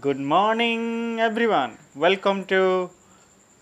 Good morning, everyone. Welcome to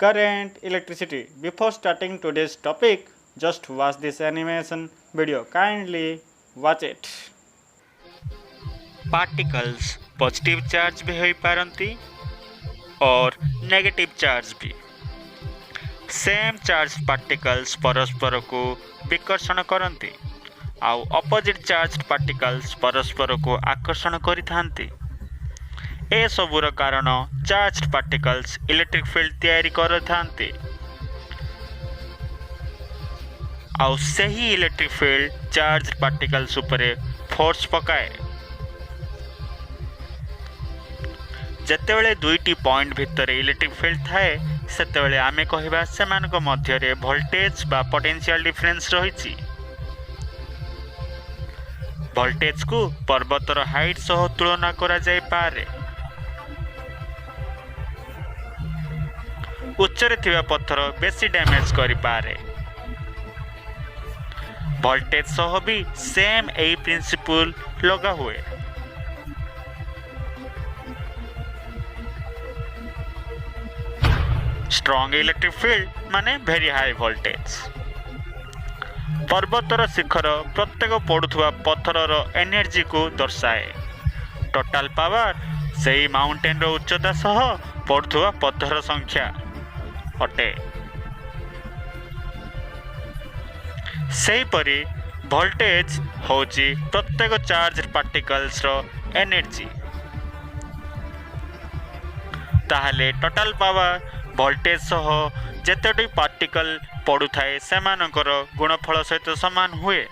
Current Electricity. Before starting today's topic, just watch this animation video. Kindly watch it. Particles positive charge भी होई पारंती और negative charge भी। Same charge particles परस्पर को विकर्षण करती आउ अपोजिट चार्ज पार्टिकल्स परस्पर को आकर्षण करिथांती। ए सबुर कारण चार्ज पार्टिकल्स इलेक्ट्रिक फील्ड तैयारी करथांती आउ सही इलेक्ट्रिक फील्ड चार्ज पार्टिकल्स उपरे फोर्स पकाए। जेतेबेले दुईटी पॉइंट भितर इलेक्ट्रिक फील्ड थाए सेतेबेले आमे कहिबा सेमानक मध्यरे वोल्टेज बा पोटेंशियल डिफरेंस रहिछि। वोल्टेज को पर्वतर हाइट सह तुलना करा जाय पारे। उच्चरे थिबा पत्थर बेसी डैमेज करि पारे। वोल्टेज सह भी सेम एई प्रिंसिपल लगा हुए। स्ट्रॉन्ग इलेक्ट्रिक फील्ड माने वेरी हाई वोल्टेज। पर्वतर शिखर प्रत्येक पड़ुवा पत्थर एनर्जी को दर्शाए। टोटल पावर से माउंटेन उच्चता सह पड़ुवा पत्थर संख्या अटे। सेहीपरि वोल्टेज होची प्रत्येक चार्ज पार्टिकल्स रो एनर्जी। ताहले टोटल पावर वोल्टेज सह जेतोटी पार्टिकल पड़ू थाए सेमानकर गुणफल सहित समान हुए।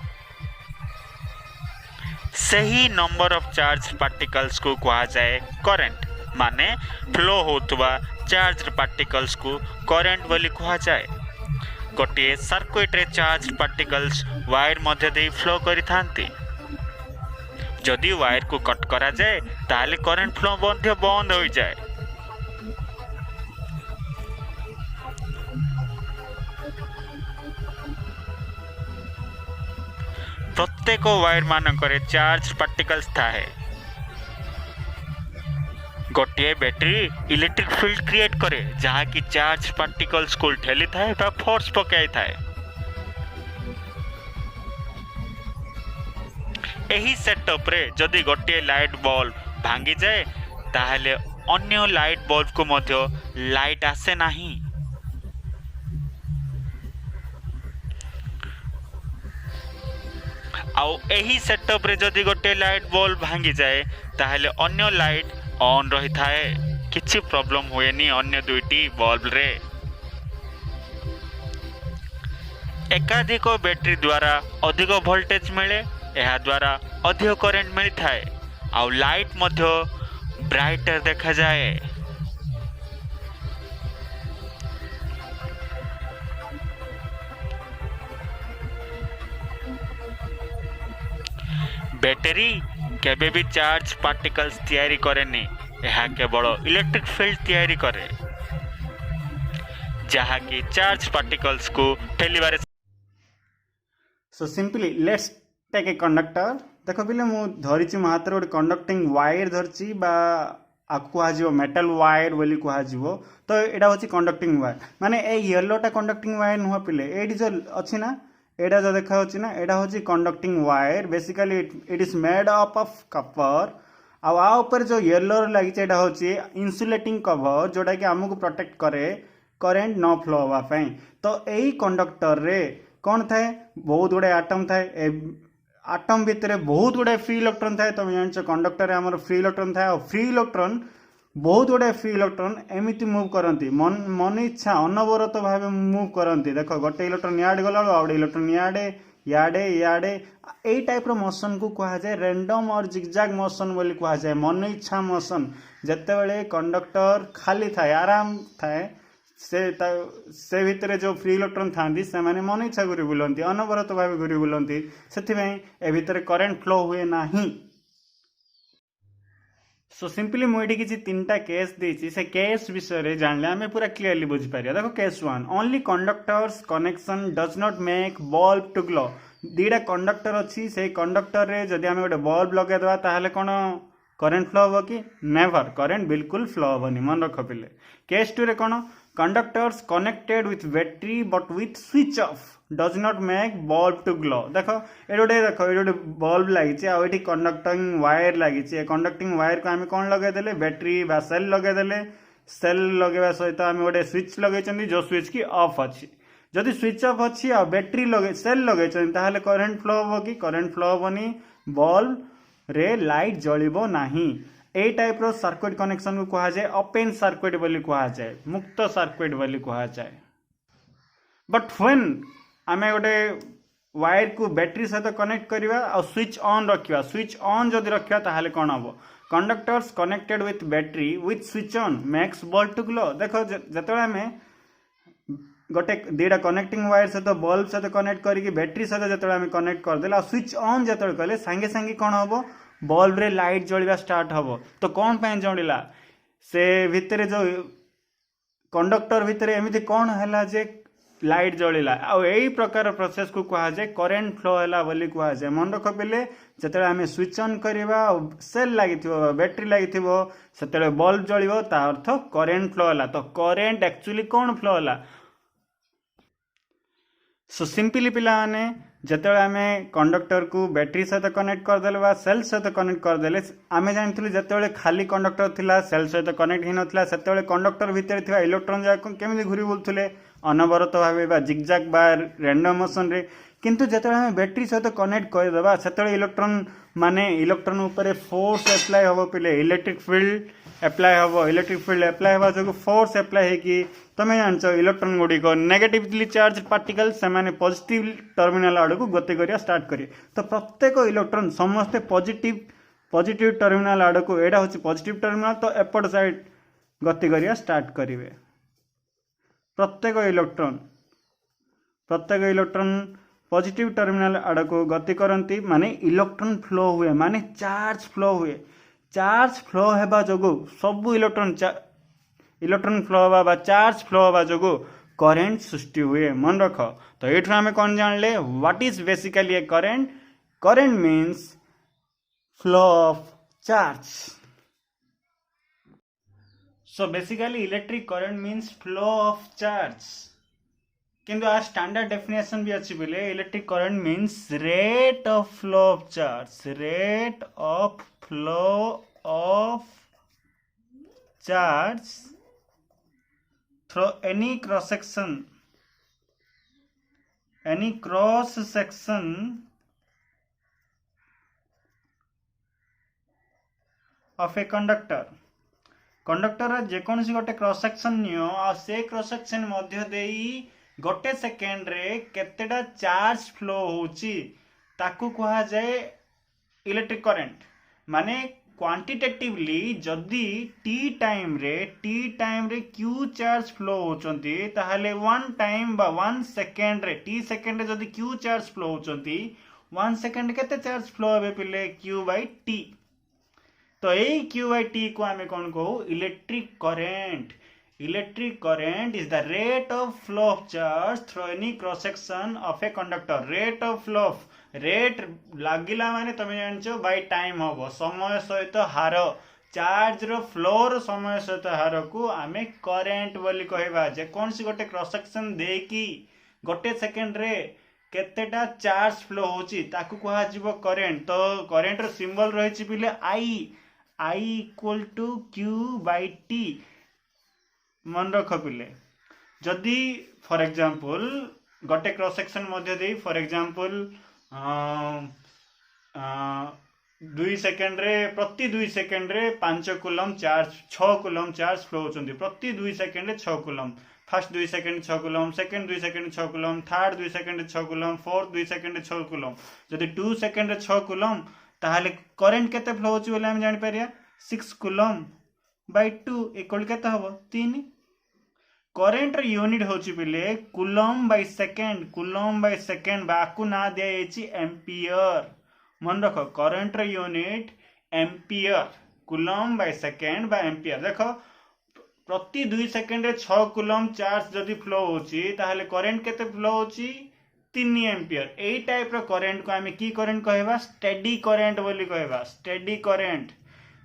सही नंबर ऑफ चार्ज पार्टिकल्स को कहा जाए करंट, माने फ्लो होतुवा चार्ज पार्टिकल्स को करंट बोली कहा जाए। गोटे सर्किट रे चार्ज पार्टिकल्स वायर मध्य दे फ्लो करिथांती। जदि वायर को कट करा जाए ताले करंट फ्लो मध्य बंद हो जाए। प्रत्येक वायर मानकरे चार्ज पार्टिकल्स थाए। गोटे बैटरी इलेक्ट्रिक फील्ड क्रिएट करे जहाँ की चार्ज पार्टिकल्स को ठेली थाए बा फोर्स पकाई थाए। एही सेटअप रे जदि गोटे लाइट बल्ब भांगी जाए ताहले अन्य लाइट बल्ब को मध्य लाइट आसे नहीं। आउ एही सेटअप रे जदि गोटे लाइट बल्ब भांगी जाए ताहले अन्य लाइट ऑन रही थाए। किछि प्रॉब्लम हुएनी अन्य दुईटी बल्ब रे। एकाधिक बैटरी द्वारा अधिक वोल्टेज मिले, एहा द्वारा अधिक करंट मिली थाए आउ लाइट मध्य ब्राइटर देखा जाए। बैटरी केबे भी चार्ज पार्टिकल्स तैयारी करेनी, यह केवल इलेक्ट्रिक फील्ड तैयारी करे जहाँ की चार्ज पार्टिकल्स को ठेलिबारे। So simply let's take a conductor. देखो बिले मु धरिछि मो हाथ रे गोटे कंडक्टिंग वायर धरछि बा आकु कुहाजिवो मेटल वायर बोली कुहाजिवो। तो एडा होछि कंडक्टिंग वायर, माने ए येलोटा कंडक्टिंग वायर नुह पिले एडी जो अछि ना, एडा जो देखा होछि ना, एडा होछि conducting wire. Basically it is made up of copper. आ ऊपर जो येलो लगी एडा होछि इंसुलेटिंग कवर जोटा कि हमको प्रोटेक्ट करे करेंट न फ्लो हवा पई। तो एई कंडक्टर रे कौन थाए, बहुत गुड़े आटम थाए। आटम भितर बहुत गुड़े फ्री इलेक्ट्रॉन थाए। तुम जान कंडक्टर आमर फ्री इलेक्ट्रॉन थाए। फ्री इलेक्ट्रॉन बहुत गुड़े फ्री इलेक्ट्रॉन एमती मुव करती मन इच्छा अनवरत भाव मुव करती। देख गोटे इलेक्ट्रॉन याडे गला आउ गोटे इलेक्ट्रॉन याडे याडे याडे यही टाइप मोशन को कहा जाए रैंडम और जिगजैग मोशन बोली कहा जाए, मन इच्छा मोशन। जितेबले कंडक्टर खाली थाए आराम थाए से भितर जो फ्री इलेक्ट्रॉन था से माने मन इच्छा घूरी बुलती, अनवरत भाव घूरी बुलती। से भितर करेंट फ्लो हुए नहीं। सो सिंपली मुझे किसी तीनटा केस देछि, से केस विषय जानले आमे पूरा क्लियरली बुझी पारिया। देखो case 1, only conductors connection does not make bulb to glow. दीटा कंडक्टर अच्छी से कंडक्टर रे जदि आमे गोटे बल्ब लगे देबा ताहले कोन करेन्ट फ्लो हम कि नेवर करेन्ट बिल्कुल फ्लो हेनी मन रख पिले केस 2 रे कौन conductors connected with battery but with switch off does not make bulb to glow देख ये गोटे बल्ब लगी आठ कंडक्टिंग वायर लगी कंडक्टिंग वायर को आम कौन लगेदे बैटरी बा सेल लगेदे सेल लगेवा सहित आम गोटे स्विच लगे जो स्विच की ऑफ अच्छी जदि स्विच ऑफ अच्छी आ बैटरी लगे सेल लगे ताहले करेन्ट फ्लो हम कि करेन्ट फ्लो हेनी बल्ब रे लाइट जलिबो नाही ए टाइप रो सर्किट कनेक्शन को कहा जाए ओपन सर्किट बोली कहा जाए मुक्त सर्किट बोली कहा जाए बट व्हेन आमे गोटे वायर को बैटरी सहित कनेक्ट करवा और स्विच ऑन रखा स्विच ऑन जदि रखा ताहले कौन हम conductors connected with battery with switch on makes bulb to glow देख जो आम गोटे दीटा कनेक्टिंग वायर सहित बल्ब सहित कनेक्ट करके बैटरी सहित जो आम कनेक्ट करदे स्विच ऑन जो कले सांगे सांगे कौन हम बल्ब रे लाइट जलिया स्टार्ट हम तो कौन पाई जलिला से भितर जो कंडक्टर भितर एमती कौन है जे लाइट जलिला आ यही प्रकार प्रोसेस को कहा जाए करेन्ट फ्लो है बोली कहा जाए मन रख पिले जो आम स्विच ऑन करवा सेल लगी बैटरी लगी से बल्ब जलिब ता अर्थ करेन्ट फ्लो है तो करेन्ट एक्चुअली कौन फ्लो है सो सिंपली पिला माने जो आम कंडक्टर को बैटरी सहित कनेक्ट करदे सेल सहित कनेक्ट करदे आम जानी जो खाली कंडक्टर थिला सेल सहित कनेक्ट हो नाला से कंडक्टर भितर थिबा इलेक्ट्रॉन जाक केमी घूरी बुलुले अनवरत भाव जिगजाग बा रैंडम मोशन रे किंतु जो आम बैटरी सहित कनेक्ट करदे से इलेक्ट्रॉन माने इलेक्ट्रॉन उपर फोर्स एप्लाय हम पे इलेक्ट्रिक फील्ड एप्लाय हम इलेक्ट्रिक फील्ड एप्लाय हवा जो फोर्स एप्लाय होगी तुम जानच इलेक्ट्रॉन गुड़िक नेगेटिवली चार्ज पार्टिकल से पॉजिटिव टर्मिनाल आड़ को गति करिया स्टार्ट करें तो प्रत्येक इलेक्ट्रॉन समस्ते पॉजिटिव टर्मिनाल आड़ को यहाँ हूँ पॉजिटिव टर्मिनाल तो एपट साइड गति करिया स्टार्ट करेंगे प्रत्येक इलेक्ट्रॉन पॉजिटिव टर्मिनाल आड़ को गति करती माने इलेक्ट्रॉन फ्लो हुए माने चार्ज फ्लो हुए चार्ज फ्लो होगा जो सबू इलेक्ट्रॉन फ्लो होगा चार्ज फ्लो होगा जो करेन्ट सृष्टि हुए मन रख तो ये आम कौन जानले what is basically A current current means flow of charge so basically electric current means flow of charge किंतु आ स्टैंडर्ड डेफिनेशन भी अच्छी बोले electric current means rate of flow of charge rate of flow of charge through any cross section of a conductor जेकोसी गोटे cross section neo आ से cross section मध्य देई गोटे second रे केतेटा charge flow होची ताकू कहा जाए इलेक्ट्रिक करंट माने क्वांटिटेटिवली जदि टी टाइम रे क्यू चार्ज फ्लो होचंती ताहले वन टाइम बा वन सेकेंड रे टी सेकेंड रे जदि क्यू चार्ज फ्लो होचंती वन सेकेंड केते चार्ज फ्लो हेबे पिले क्यू बाई टी तो यही क्यू बाई टी को आम कौन कहू electric current is the rate of flow of charge through any cross section of a conductor rate of flow of rate लगिला माने तुम जानचो बाय टाइम हम समय सहित हार चार्ज रो फ्लोर समय सहित हार को आमे करेंट बोली कहबा जे कौन सी गोटे क्रॉस सेक्शन देकी गोटे सेकेंड रे केतेटा चार्ज फ्लो होची ताकू कहा जीवो करेंट तो करेंट रो सिंबल रहिछि पिले I equal to q by t मन रख पिले जदि फॉर एग्जांपल गोटे क्रॉस सेक्शन मध्य दे फॉर एग्जांपल 2 सेकेंड रे प्रति 2 सेकेंड रे 5 coulomb charge 6 coulomb charge flow होचंदी प्रति 2 सेकेंड रे 6 coulomb first 2 second 6 coulomb second 2 second 6 coulomb third 2 second 6 coulomb fourth 2 second 6 coulomb जदि 2 सेकेंड रे 6 कूलम ताहाले करंट केते फ्लो होची बोले हम जानि परिया 6 कूलम बाय 2 इक्वल केते हबो 3 करेंट र यूनिट होची पिले कूलम बाय सेकेंड बाकू ना दिया एम्पियर मन रख करेंट र unit ampere coulomb by second बा एम्पियर देख प्रति 2 सेकेंड रे 6 कूलम चार्ज जदि फ्लो होची ताहले करेंट केते फ्लो होची 3 एम्पियर एई टाइप रो करेंट को आमे की करेंट कहबा स्टेडी करेंट बोली कहबा स्टेडी करेंट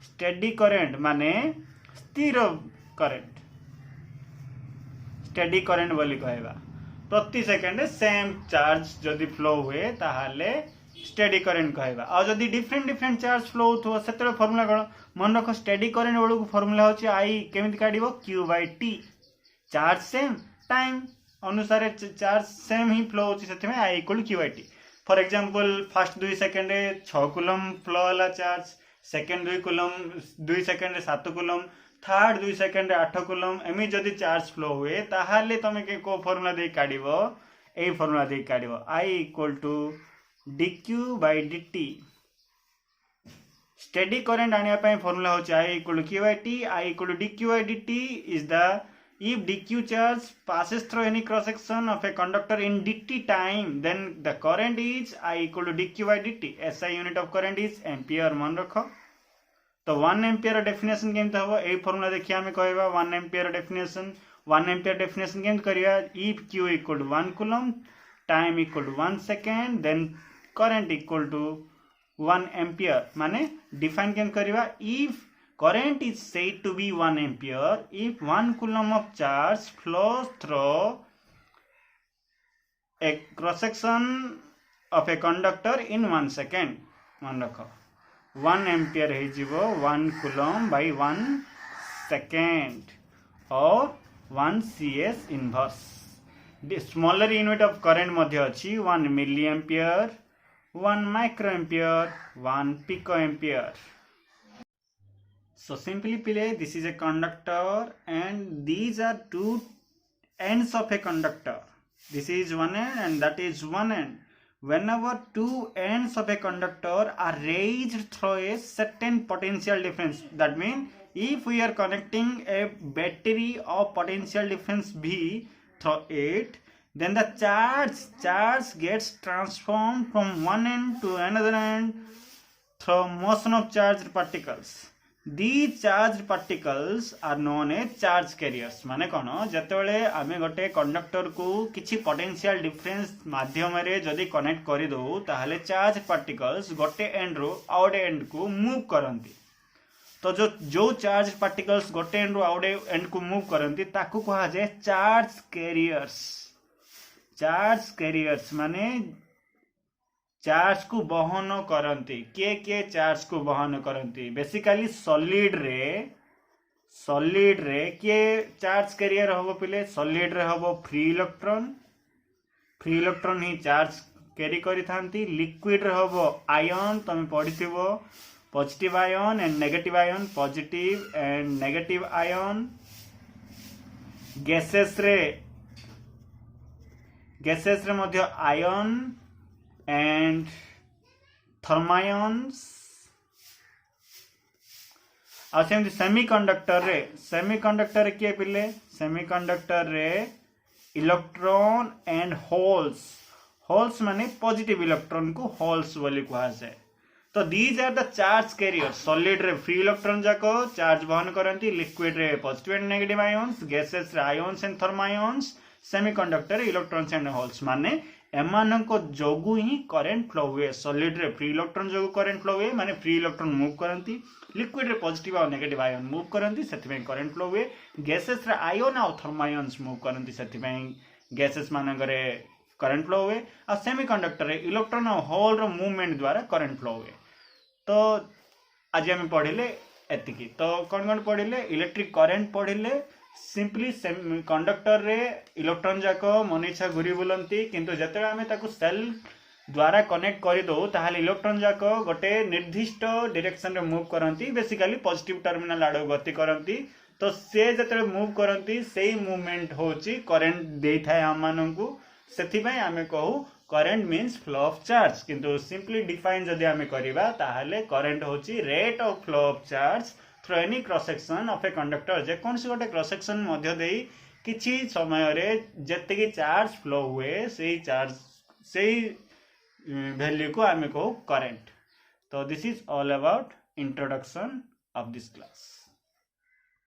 स्टेडी करेंट माने स्थिर करेंट, स्टेडी करेंट बोली कहवा प्रति सेकेंड सेम चार्ज जदि फ्लो हुए ताहाले स्टेडी करेंट कहवा। आ जदि डिफरेंट डिफरेंट चार्ज फ्लो होथो सेतरे फार्मूला कौन मन रख, स्टेडी करेंट बेलू फार्मूला होची आई केमिति काढिबो q बाय t, चार्ज सेम टाइम अनुसार चार्ज सेम ही फ्लो होची सेति में आई इक्वल q बाय t। For example first 2 second रे 6 कूलम फ्लो वाला चार्ज, सेकंड 2 सेकंड रे 7 कूलम, थर्ड 2 सेकंड रे 8 कूलम, एमि जदि चार्ज फ्लो हुए ताहाले तमे के को फार्मूला दे काढिबो ए फार्मूला दे काढिबो I equal to dq by dt। Steady current आनिया पय फार्मूला हो I equal to q by t, I equal to dq by dt is the if dq charge passes through any cross section of a conductor in dt time then the current is I equal to dq by dt। SI unit of current is ampere मन रख। तो 1 ampere definition केमते हबो ए formula देखिए हमें कहबा 1 ampere definition केमते करिया if q equal to 1 coulomb, time equal to 1 second, then current equal to 1 ampere माने define केम करिवा if current is said to be 1 ampere if 1 coulomb of charge flows through a cross section of a conductor in 1 second। मन रख 1 ampere है जीवो 1 coulomb by 1 second और 1 CS inverse। Smaller unit of current मध्य अच्छी 1 milli ampere, 1 micro ampere, 1 pico ampere. So simply play, this is a conductor and these are two ends of a conductor. This is one end and that is one end. Whenever two ends of a conductor are raised through a certain potential difference, that means if we are connecting a battery of potential difference V through it, then the charge gets transformed from one end to another end through motion of charged particles. These charged particles are known as charge carriers। माने कौन जतबेले आमे गोटे conductor को किछि potential difference माध्यम रे जदि connect करि दउ ताहले चार्ज पार्टिकल्स गोटे एंड रो आउट एंड को मूव करंती। तो जो चार्ज पार्टिकल्स गोटे एंड रो आउट एंड को मूव करंती ताकू कहा जाय चार्ज कैरियर्स। चार्ज कैरियर्स माने चार्ज को बहन करंती। के चार्ज को बहन करंती बेसिकली सॉलिड रे के चार्ज कैरियर हबो पिले सॉलिड रे हबो फ्री इलेक्ट्रॉन ही चार्ज कैरी करि थांती। लिक्विड रे हबो आयन, तमे पढिथिबो positive ion and negative ion, positive and negative ion. Gases रे मध्य आयन and thermions। और सेमती सेमीकंडक्टर किए पिले सेमीकंडक्टर रे इलेक्ट्रॉन एंड होल्स माने पॉजिटिव इलेक्ट्रॉन को होल्स बोली कहा जाए। तो these are the charge carrier. Solid रे फ्री इलेक्ट्रॉन जाको चार्ज बहन करंती, लिक्विड रे positive and negative ions, gases रे ions and thermions, semiconductor electrons and holes माने एमाननको जोगु ही करंट फ्लो हुए। सॉलिड रे फ्री इलेक्ट्रॉन जोगु करंट फ्लो हुए माने फ्री इलेक्ट्रॉन मूव करंती, लिक्विड रे पॉजिटिव और negative ion move करंती सेथिबे current flow हुए। गैसेस रे आयन और थर्मायंस मूव करंती सेथिबे गैसेस मानकरे करंट फ्लो हुए। और सेमीकंडक्टर रे इलेक्ट्रॉन और होल रो मूवमेंट द्वारा करंट फ्लो हुए। तो आज हम पढ़िले एतिकी। तो कौन पढ़िले इलेक्ट्रिक करंट पढ़िले। सिंपली कंडक्टर रे इलेक्ट्रॉन जाक मन इच्छा घूरी बुलंती, किंतु जतबे आमे ताकू सेल द्वारा कनेक्ट कर दो ताहले इलेक्ट्रॉन जाक गोटे निर्दिष्ट डायरेक्शन रे मूव करंती, बेसिकली पॉजिटिव टर्मिनल आडो गति करंती। तो से जतबे मूव करंती सेही मूवमेंट होची करंट देइथाय हम माननकू। सेथिबे आमे कहू current means flow of charge. किंतु सिंपली डिफाइन जदि आमे करिबा ताहले करंट होची rate of flow of charge through any cross section of a conductor. जे कौन सी गोटे क्रॉस सेक्शन मध्य देई किछि समय रे जत्ते चार्ज फ्लो हुए सेही वैल्यू को आमे कहू करंट। तो this is all about introduction of this class.